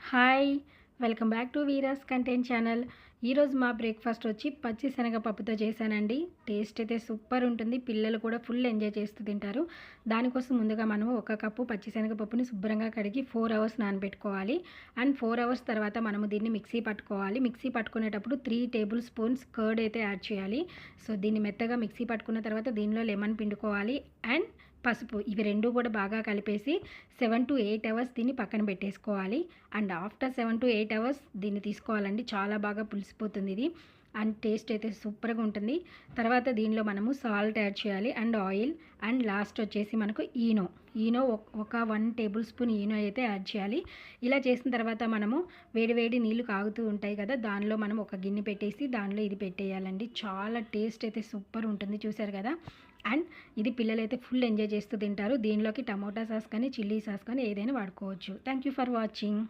Hi! Welcome back to Veera's content channel. ఈరోజు మా breakfast వచ్చి పచ్చి శనగపప్పుతో చేశానండి. టేస్ట్ అయితే సూపర్ ఉంటుంది. పిల్లలు కూడా ఫుల్ ఎంజాయ్ చేస్తూ తింటారు. దానికోసం ముందుగా మనము 1 కప్పు పచ్చి శనగపప్పుని శుభ్రంగా కడిగి 4 అవర్స్ నానబెట్టుకోవాలి. అండ్ 4 అవర్స్ తర్వాత మనము దీన్ని మిక్సీ పట్టుకోవాలి. మిక్సీ పట్టుకునేటప్పుడు 3 టేబుల్ స్పూన్స్ కర్డ్ అయితే యాడ్ చేయాలి. సో, దీన్ని మెత్తగా మిక్సీ పట్టుకున్న తర్వాత దీనిలో లెమన్ పిండుకోవాలి అండ్ పసుపు ఇవి 2 కూడా బాగా కలిపేసి 7-8 అవర్స్ దీన్ని పక్కన పెట్టేసుకోవాలి. అండ్ ఆఫ్టర్ 7-8 అవర్స్ దీన్ని తీసుకోవాలండి. చాలా బాగా పులిసిపోతుంది ఇది. అండ్ టేస్ట్ అయితే సూపర్‌గా ఉంటుంది. తర్వాత దీనిలో మనము సాల్ట్ యాడ్ చేయాలి అండ్ ఆయిల్ అండ్ లాస్ట్ వచ్చేసి మనకు ఈనో ఒక 1 టేబుల్ స్పూన్ ఈనో అయితే యాడ్ చేయాలి. ఇలా చేసిన తర్వాత మనము వేడి వేడి నీళ్లు కాగుతూ ఉంటాయి కదా! దానిలో మనం ఒక గిన్నె పెట్టేసి దానిలో ఇది పెట్టేయాలండి. చాలా టేస్ట్ అయితే సూపర్ ఉంటుంది. చూసారు కదా! అండ్ ఇది పిల్లలైతే ఫుల్ ఎంజాయ్ చేస్తూ తింటారు. దీనిలోకి టమోటా సాస్ కానీ, చిల్లీ సాస్ కానీ ఏదైనా వాడుకోవచ్చు. Thank you for watching.